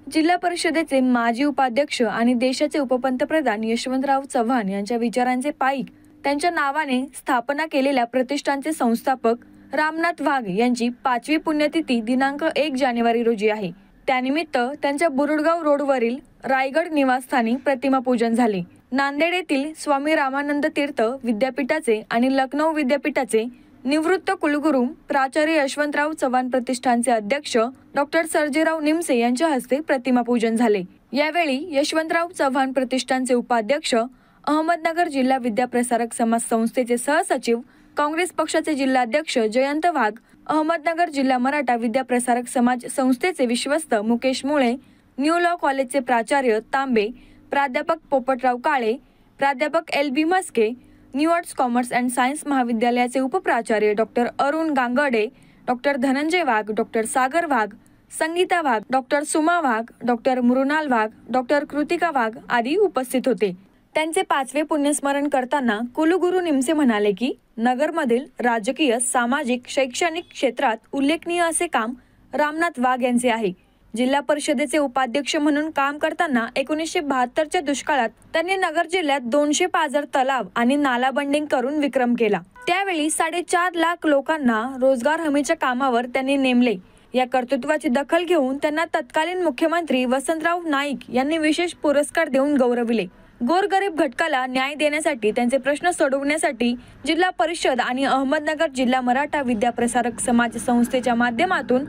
जिल्हा परिषदेचे माजी उपाध्यक्ष आणि देशाचे उपपंतप्रधान यशवंतराव चव्हाण यांच्या विचारांचे पाईक त्यांच्या नावाने स्थापना केलेल्या प्रतिष्ठानचे संस्थापक रामनाथ वाघ यांची 5वी पुण्यतिथी दिनांक 1 जानेवारी रोजी आहे। त्यानिमित्त त्यांच्या बुरुडगाव रोडवरील रायगड निवासस्थानी प्रतिमा पूजन झाले। नांदेड येथील स्वामी रामानंद तीर्थ विद्यापीठाचे आणि लखनौ विद्यापीठाचे निवृत्त कुलगुरू प्राचार्य यशवंतराव चव्हाण प्रतिष्ठानचे अध्यक्ष डॉक्टर सर्जेराव निमसे यांच्या हस्ते प्रतिमा पूजन झाले। यावेळी यशवंतराव चव्हाण प्रतिष्ठानचे उपाध्यक्ष, अहमदनगर जिल्हा विद्याप्रसारक समाज संस्थेचे सहसचिव, काँग्रेस पक्षाचे जिल्हाध्यक्ष जयंत वाघ, अहमदनगर जिल्हा मराठा विद्याप्रसारक समाज संस्थेचे विश्वस्त मुकेश मुळे, न्यू लॉ कॉलेजचे प्राचार्य तांबे, प्राध्यापक पोपटराव काळे, प्राध्यापक LB Mhaske, new arts commerce and science महाविद्यालयाचे उपप्राचार्य डॉक्टर अरुण गांगडे, डॉक्टर धनंजय वाघ, डॉक्टर सागर वाघ, संगीता वाघ, डॉक्टर सुमा वाघ, डॉक्टर मृणाल वाघ, डॉक्टर कृतिका वाघ आदी उपस्थित होते। त्यांचे 5वे पुण्यस्मरण करताना कुलगुरू निमसे म्हणाले की नगरमधील राजकीय, सामाजिक, शैक्षणिक क्षेत्रात उल्लेखनीय असे काम रामनाथ वाघ यांचे आहे। जिल्हा परिषदेचे उपाध्यक्ष म्हणून काम करताना 1972च्या दुष्काळात त्यांनी नगर जिल्ह्यात 200 पाझर तलाव आणि नालाबंडिंग करून विक्रम केला। त्यावेळी 4.5 लाख लोकांना रोजगार हमीच्या कामावर त्यांनी नेमले। या कर्तृत्वाची दखल घेऊन त्यांना तत्कालीन मुख्यमंत्री वसंतराव नाईक यांनी विशेष पुरस्कार देऊन गौरविले। गोरगरीब घटकाला न्याय देण्यासाठी, त्यांचे प्रश्न सोडवण्यासाठी जिल्हा परिषद आणि अहमदनगर जिल्हा मराठा विद्याप्रसारक समाज संस्थेच्या माध्यमातून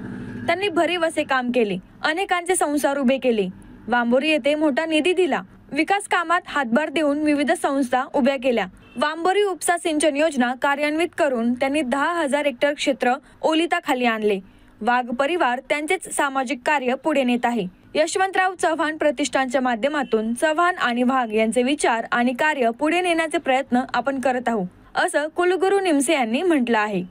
त्यांनी भरीव असे काम केले। अनेकांचे संसार उभे केले। वांबोरी येथे मोठा निधी दिला। विकास कामात हातभार देऊन विविध संस्था उभ्या केल्या। वांबोरी उपसा सिंचन योजना कार्यान्वित करून त्यांनी 10,000 हेक्टर क्षेत्र ओलिताखाली आणले। वाघ परिवार त्यांचेच सामाजिक कार्य पुढे नेत आहे। यशवंतराव चव्हाण प्रतिष्ठानच्या माध्यमातून चव्हाण आणि वाघ यांचे विचार आणि कार्य पुढे नेण्याचे प्रयत्न आपण करत आहोत, असं कुलगुरू निमसे यांनी म्हटलं आहे।